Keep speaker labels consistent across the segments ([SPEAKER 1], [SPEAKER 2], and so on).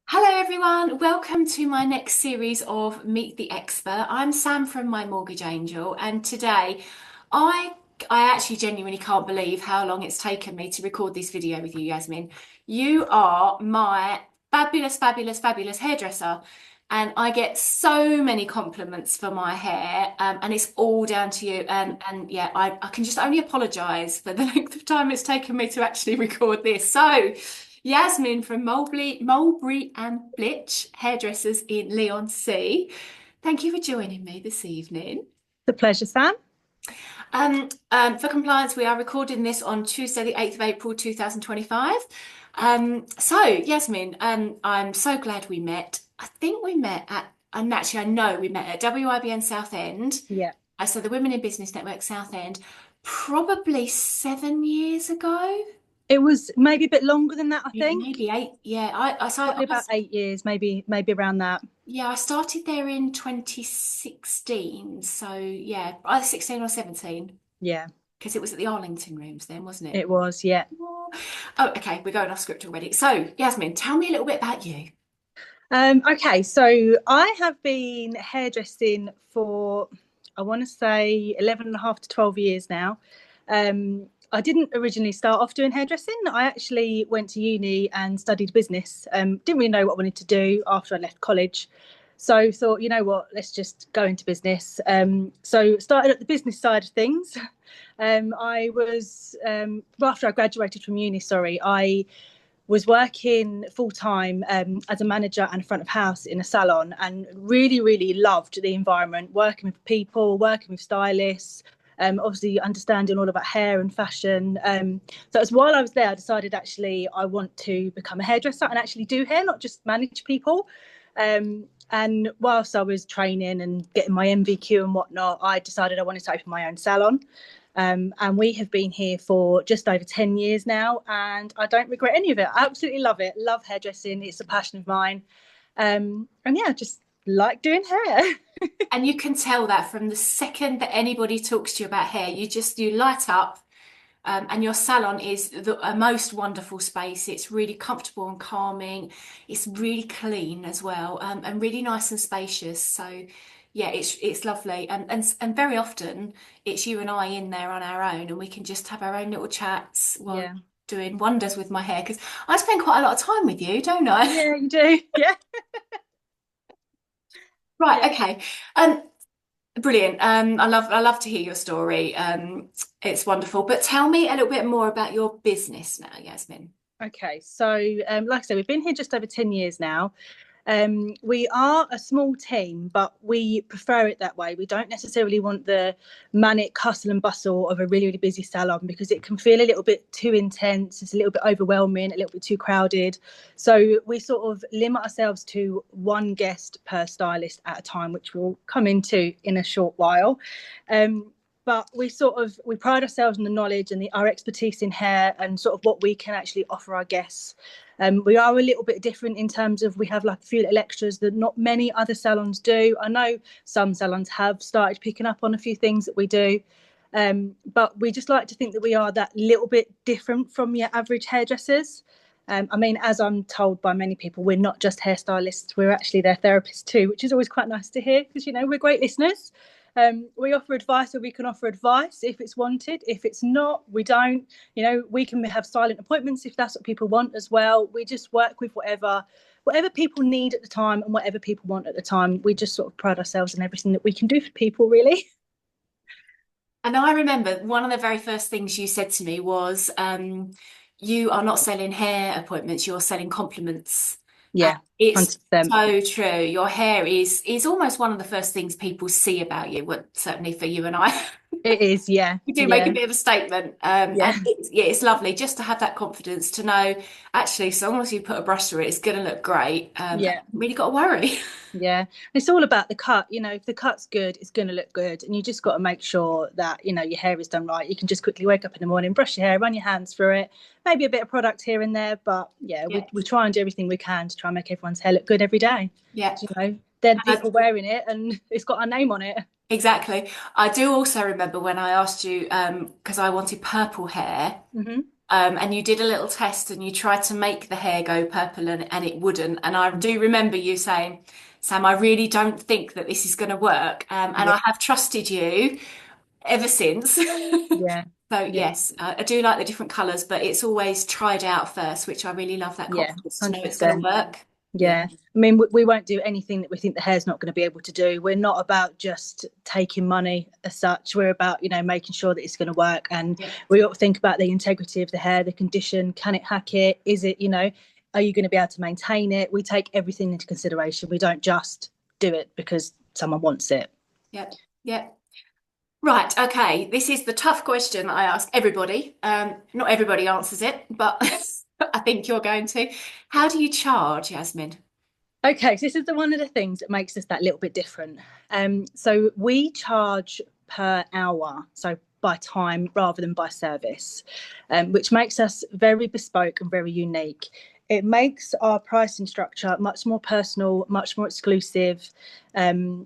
[SPEAKER 1] Hello everyone, welcome to my next series of Meet the Expert. I'm Sam from My Mortgage Angel, and today I I actually genuinely can't believe how long it's taken me to record this video with you, Yasmin. You are my fabulous, fabulous, fabulous hairdresser, and I get so many compliments for my hair, and it's all down to you. And yeah, I can just only apologise for the length of time it's taken me to actually record this. So. Yasmin from Mulberry and Flitch, hairdressers in Leon C. Thank you for joining me this evening.
[SPEAKER 2] The pleasure, Sam.
[SPEAKER 1] For compliance, we are recording this on Tuesday, the 8th of April, 2025. Yasmin, I'm so glad we met. I think we met at, and actually, I know we met at WIBN Southend.
[SPEAKER 2] Yeah,
[SPEAKER 1] So the Women in Business Network Southend, probably 7 years ago.
[SPEAKER 2] it was maybe a bit longer than that, I
[SPEAKER 1] Yeah,
[SPEAKER 2] think.
[SPEAKER 1] maybe eight. Yeah,
[SPEAKER 2] Probably about 8 years, maybe around that.
[SPEAKER 1] Yeah, I started there in 2016. So yeah, either 16 or 17,
[SPEAKER 2] Yeah,
[SPEAKER 1] because it was at the Arlington Rooms then, wasn't it?
[SPEAKER 2] it was. Yeah.
[SPEAKER 1] Oh, okay, we're going off script already. So, Yasmin, tell me a little bit about you.
[SPEAKER 2] Okay, so I have been hairdressing for, I want to say 11 and a half to 12 years now. I didn't originally start off doing hairdressing. I actually went to uni and studied business. Didn't really know what I wanted to do after I left college. So thought, you know what, let's just go into business. So started at the business side of things. I was, after I graduated from uni, sorry, I was working full time as a manager and front of house in a salon, and really loved the environment, working with people, working with stylists, obviously understanding all about hair and fashion. So as while I was there, I decided actually I want to become a hairdresser and actually do hair, not just manage people. And whilst I was training and getting my MVQ and whatnot, I decided I wanted to open my own salon. And we have been here for just over 10 years now, and I don't regret any of it. I absolutely love it. Love hairdressing. It's a passion of mine. And yeah, just like doing hair.
[SPEAKER 1] And you can tell that from the second that anybody talks to you about hair, you light up. And your salon is a most wonderful space. It's really comfortable and calming. It's really clean as well, and really nice and spacious. So, yeah, it's lovely. And very often it's you and I in there on our own, and we can just have our own little chats while
[SPEAKER 2] Yeah.
[SPEAKER 1] doing wonders with my hair. Because I spend quite a lot of time with you, don't I?
[SPEAKER 2] Yeah, you do. Yeah.
[SPEAKER 1] Right.
[SPEAKER 2] Yeah.
[SPEAKER 1] Okay. Brilliant. I love to hear your story. It's wonderful. But tell me a little bit more about your business now, Yasmin.
[SPEAKER 2] Okay. So, like I said, we've been here just over 10 years now. We are a small team, but we prefer it that way. We don't necessarily want the manic hustle and bustle of a really busy salon, because it can feel a little bit too intense. It's a little bit overwhelming, a little bit too crowded. So we sort of limit ourselves to one guest per stylist at a time, which we'll come into in a short while. But we pride ourselves on the knowledge and our expertise in hair and sort of what we can actually offer our guests. We are a little bit different in terms of we have like a few little extras that not many other salons do. I know some salons have started picking up on a few things that we do, but we just like to think that we are that little bit different from your average hairdressers. I mean, as I'm told by many people, we're not just hairstylists, we're actually their therapists too, which is always quite nice to hear because, you know, we're great listeners. We offer advice, or we can offer advice if it's wanted. If it's not, we don't. You know, we can have silent appointments if that's what people want as well. We just work with whatever people need at the time and whatever people want at the time. We just sort of pride ourselves in everything that we can do for people, really.
[SPEAKER 1] And I remember one of the very first things you said to me was, you are not selling hair appointments, you're selling compliments. And
[SPEAKER 2] Yeah,
[SPEAKER 1] it's
[SPEAKER 2] 100%.
[SPEAKER 1] so true. Your hair is almost one of the first things people see about you. Well, certainly for you and I.
[SPEAKER 2] It is. Yeah,
[SPEAKER 1] We do make a
[SPEAKER 2] yeah,
[SPEAKER 1] bit of a statement,
[SPEAKER 2] yeah.
[SPEAKER 1] and yeah, it's lovely just to have that confidence to know actually, so long as you put a brush through it, it's going to look great. And
[SPEAKER 2] Yeah.
[SPEAKER 1] you really got to worry.
[SPEAKER 2] Yeah, it's all about the cut. You know, if the cut's good, it's going to look good, and you just got to make sure that your hair is done right. You can just quickly wake up in the morning, brush your hair, run your hands through it, maybe a bit of product here and there, but yeah,
[SPEAKER 1] Yeah,
[SPEAKER 2] we try and do everything we can to try and make everyone's hair look good every day.
[SPEAKER 1] yeah.
[SPEAKER 2] You know, they're the
[SPEAKER 1] And
[SPEAKER 2] people wearing it, and it's got our name on it.
[SPEAKER 1] exactly. I do also remember when I asked you, because I wanted purple hair.
[SPEAKER 2] Hmm.
[SPEAKER 1] and you did a little test and you tried to make the hair go purple and it wouldn't. And I do remember you saying, Sam, I really don't think that this is going to work. And
[SPEAKER 2] Yeah,
[SPEAKER 1] I have trusted you ever since.
[SPEAKER 2] yeah,
[SPEAKER 1] So
[SPEAKER 2] yeah,
[SPEAKER 1] yes, I do like the different colours, but it's always tried out first, which I really love that
[SPEAKER 2] yeah,
[SPEAKER 1] confidence to know it's going to
[SPEAKER 2] 100%.
[SPEAKER 1] work. Yeah.
[SPEAKER 2] Yeah. I mean, we won't do anything that we think the hair's not going to be able to do. We're not about just taking money as such. We're about, making sure that it's going to work. And
[SPEAKER 1] Yeah.
[SPEAKER 2] we ought to think about the integrity of the hair, the condition. Can it hack it? Is it, are you going to be able to maintain it? We take everything into consideration. We don't just do it because someone wants it.
[SPEAKER 1] Yep. Yep. Right. Okay. This is the tough question that I ask everybody. Not everybody answers it, but I think you're going to. How do you charge, Yasmin?
[SPEAKER 2] Okay, so this is one of the things that makes us that little bit different. So we charge per hour, so by time rather than by service, which makes us very bespoke and very unique. It makes our pricing structure much more personal, much more exclusive. Um,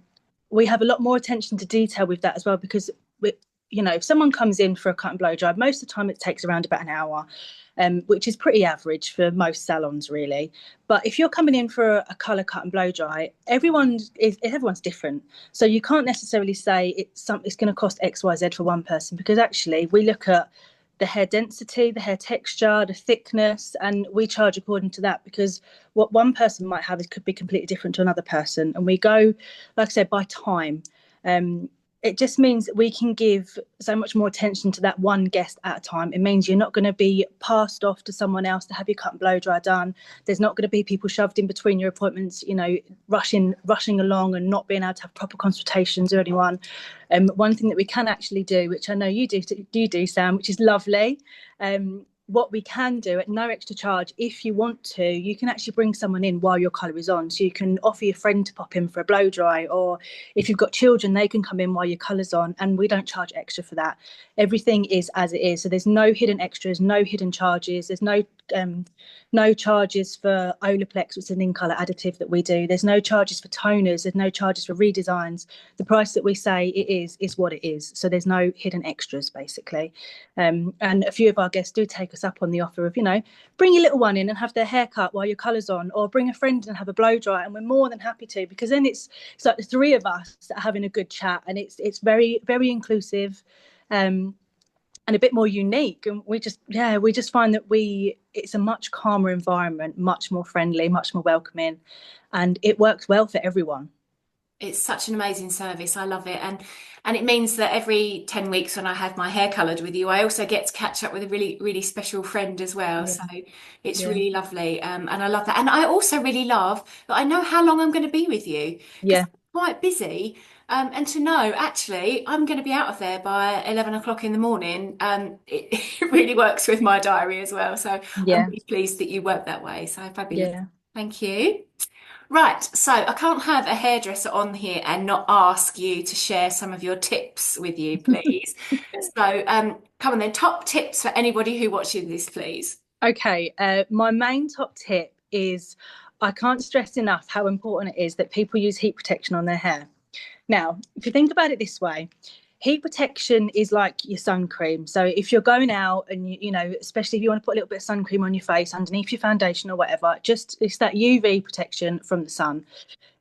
[SPEAKER 2] we have a lot more attention to detail with that as well because if someone comes in for a cut and blow dry, most of the time it takes around about an hour, which is pretty average for most salons, really. But if you're coming in for a colour cut and blow dry, everyone's different. So you can't necessarily say it's going to cost X, Y, Z for one person because actually we look at the hair density, the hair texture, the thickness, and we charge according to that because what one person might have could be completely different to another person. And we go, like I said, by time. Um, it just means that we can give so much more attention to that one guest at a time. It means you're not going to be passed off to someone else to have your cut and blow dry done. There's not going to be people shoved in between your appointments, rushing along and not being able to have proper consultations with anyone. One thing that we can actually do, which I know you do, Sam, which is lovely. What we can do at no extra charge, if you want to, you can actually bring someone in while your colour is on. So you can offer your friend to pop in for a blow dry, or if you've got children, they can come in while your colour's on, and we don't charge extra for that. Everything is as it is. So there's no hidden extras, no hidden charges. There's no charges for Olaplex, which is an in-colour additive that we do. There's no charges for toners. There's no charges for redesigns. The price that we say it is what it is. So there's no hidden extras, basically. And a few of our guests do take us up on the offer of, bring your little one in and have their hair cut while your colour's on, or bring a friend in and have a blow dry, and we're more than happy to, because then it's like the three of us that are having a good chat, and it's very, very inclusive. And a bit more unique, and we just find that it's a much calmer environment, much more friendly, much more welcoming, and it works well for everyone.
[SPEAKER 1] It's such an amazing service. I love it. And it means that every 10 weeks when I have my hair coloured with you, I also get to catch up with a really, really special friend as well.
[SPEAKER 2] Yeah,
[SPEAKER 1] So it's
[SPEAKER 2] yeah,
[SPEAKER 1] really lovely. And I love that. And I also really love that I know how long I'm going to be with you because
[SPEAKER 2] yeah,
[SPEAKER 1] I'm quite busy. And to know actually I'm going to be out of there by 11 o'clock in the morning, it really works with my diary as well. So I'm
[SPEAKER 2] yeah,
[SPEAKER 1] really pleased that you work that way. So fabulous.
[SPEAKER 2] yeah.
[SPEAKER 1] Thank you. Right, so I can't have a hairdresser on here and not ask you to share some of your tips with you, please. So, come on then, top tips for anybody who watches this, please.
[SPEAKER 2] Okay, my main top tip is I can't stress enough how important it is that people use heat protection on their hair. Now, if you think about it this way, heat protection is like your sun cream. So if you're going out and especially if you want to put a little bit of sun cream on your face underneath your foundation or whatever, just it's that UV protection from the sun.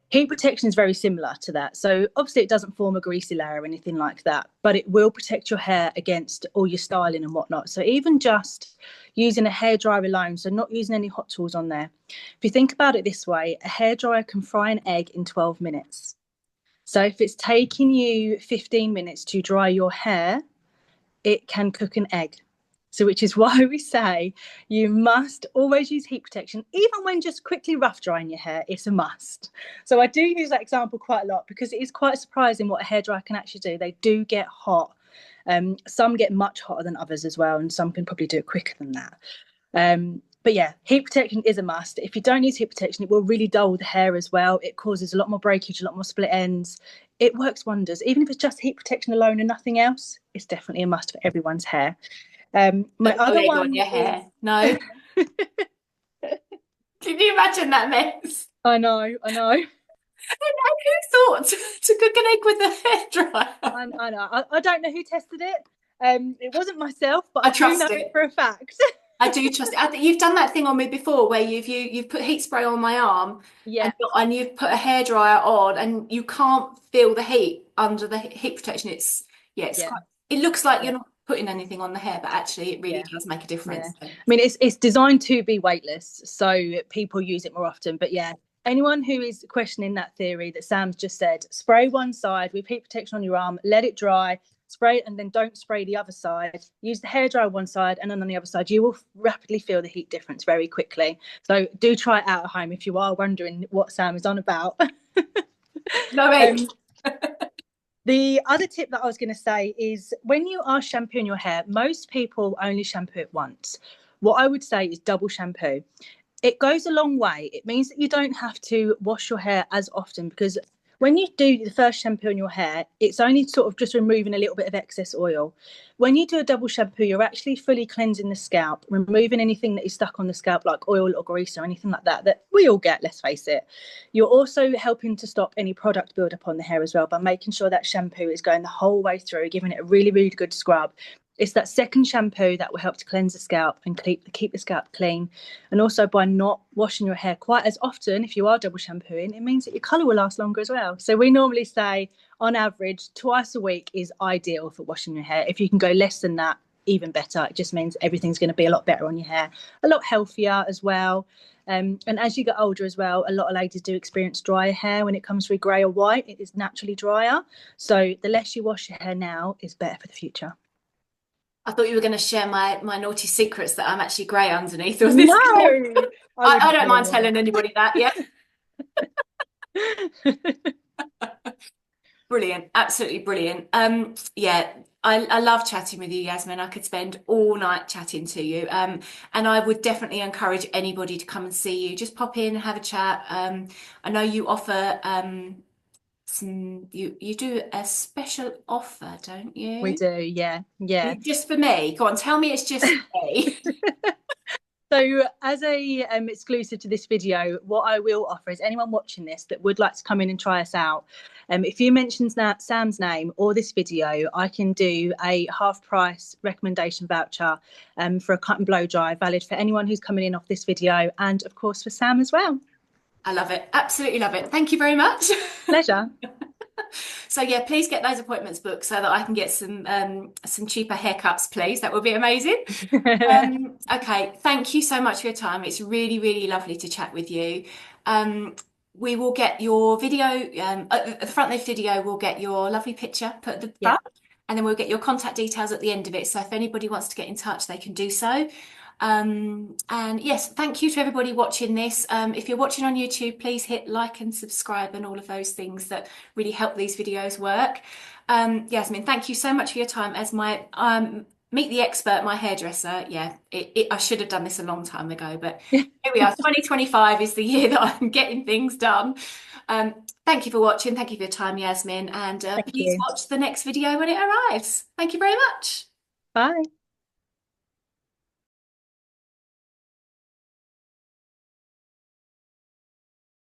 [SPEAKER 2] Heat protection is very similar to that. So obviously it doesn't form a greasy layer or anything like that, but it will protect your hair against all your styling and whatnot. So even just using a hairdryer alone, so not using any hot tools on there. If you think about it this way, a hairdryer can fry an egg in 12 minutes. So if it's taking you 15 minutes to dry your hair, it can cook an egg. So, which is why we say you must always use heat protection, even when just quickly rough drying your hair, it's a must. So, I do use that example quite a lot because it is quite surprising what a hairdryer can actually do. They do get hot. Some get much hotter than others as well, and some can probably do it quicker than that. But yeah, heat protection is a must. If you don't use heat protection, it will really dull the hair as well. It causes a lot more breakage, a lot more split ends. It works wonders. Even if it's just heat protection alone and nothing else, it's definitely a must for everyone's hair. My
[SPEAKER 1] Put no
[SPEAKER 2] other
[SPEAKER 1] egg on
[SPEAKER 2] one
[SPEAKER 1] your
[SPEAKER 2] is,
[SPEAKER 1] hair. No. Can you imagine that mess?
[SPEAKER 2] I know, I know,
[SPEAKER 1] Who thought to cook an egg with a hairdryer?
[SPEAKER 2] I know. I don't know who tested it, It wasn't myself, but I
[SPEAKER 1] I
[SPEAKER 2] do know
[SPEAKER 1] trust
[SPEAKER 2] it
[SPEAKER 1] it.
[SPEAKER 2] for a fact.
[SPEAKER 1] I do trust it. I think you've done that thing on me before where you've put heat spray on my arm
[SPEAKER 2] Yeah,
[SPEAKER 1] and you've put a hairdryer on and you can't feel the heat under the heat protection. It's
[SPEAKER 2] yeah,
[SPEAKER 1] quite, it looks like
[SPEAKER 2] yeah,
[SPEAKER 1] you're not putting anything on the hair, but actually it really
[SPEAKER 2] yeah.
[SPEAKER 1] does make a
[SPEAKER 2] Yeah.
[SPEAKER 1] difference. So,
[SPEAKER 2] I mean, it's designed to be weightless, so people use it more often. But yeah, anyone who is questioning that theory that Sam's just said, spray one side with heat protection on your arm, let it dry, spray it, and then don't spray the other side. Use the hairdryer on one side, and then on the other side, you will rapidly feel the heat difference very quickly. So do try it out at home if you are wondering what Sam is on about.
[SPEAKER 1] no,
[SPEAKER 2] um,
[SPEAKER 1] mate.
[SPEAKER 2] the other tip that I was going to say is when you are shampooing your hair, most people only shampoo it once. What I would say is double shampoo. It goes a long way. It means that you don't have to wash your hair as often because when you do the first shampoo on your hair, it's only sort of just removing a little bit of excess oil. When you do a double shampoo, you're actually fully cleansing the scalp, removing anything that is stuck on the scalp, like oil or grease or anything like that, that we all get, let's face it. You're also helping to stop any product buildup on the hair as well by making sure that shampoo is going the whole way through, giving it a really, really good scrub. It's that second shampoo that will help to cleanse the scalp and keep the scalp clean. And also by not washing your hair quite as often, if you are double shampooing, it means that your colour will last longer as well. So we normally say on average twice a week is ideal for washing your hair. If you can go less than that, even better. It just means everything's going to be a lot better on your hair, a lot healthier as well. And as you get older as well, a lot of ladies do experience drier hair when it comes through grey or white. It is naturally drier. So the less you wash your hair now is better for the future.
[SPEAKER 1] I thought you were going to share my naughty secrets that I'm actually grey underneath all this.
[SPEAKER 2] No, I
[SPEAKER 1] I
[SPEAKER 2] wouldn't
[SPEAKER 1] don't
[SPEAKER 2] tell
[SPEAKER 1] mind
[SPEAKER 2] anyone.
[SPEAKER 1] telling anybody that. Yeah. Brilliant, absolutely brilliant. Yeah, I love chatting with you, Yasmin. I could spend all night chatting to you. And I would definitely encourage anybody to come and see you. Just pop in and have a chat. I know you offer you do a special offer, don't
[SPEAKER 2] We
[SPEAKER 1] you?
[SPEAKER 2] do, yeah, yeah.
[SPEAKER 1] Just for me. Go on, tell me it's just for me.
[SPEAKER 2] So, as a exclusive to this video, what I will offer is anyone watching this that would like to come in and try us out. If you mention Sam's name or this video, I can do a half price recommendation voucher for a cut and blow dry, valid for anyone who's coming in off this video, and of course for Sam as well.
[SPEAKER 1] I love it. Absolutely love it. Thank you very much.
[SPEAKER 2] Pleasure.
[SPEAKER 1] So yeah, please get those appointments booked so that I can get some cheaper haircuts, please. That would be amazing. Okay, thank you so much for your time. It's really, really lovely to chat with you. Um, we will get your video, at the front of the video, we'll get your lovely picture put at the
[SPEAKER 2] Yeah,
[SPEAKER 1] front, and then we'll get your contact details at the end of it. So if anybody wants to get in touch, they can do so. And yes, thank you to everybody watching this. If you're watching on YouTube, please hit like and subscribe and all of those things that really help these videos work. Yasmin, thank you so much for your time as my Meet the Expert, my hairdresser. Yeah, I should have done this a long time ago, but here we are. 2025 is the year that I'm getting things done. Um, Thank you for watching. Thank you for your time, Yasmin. And
[SPEAKER 2] thank
[SPEAKER 1] please
[SPEAKER 2] you.
[SPEAKER 1] watch the next video when it arrives. Thank you very much.
[SPEAKER 2] Bye.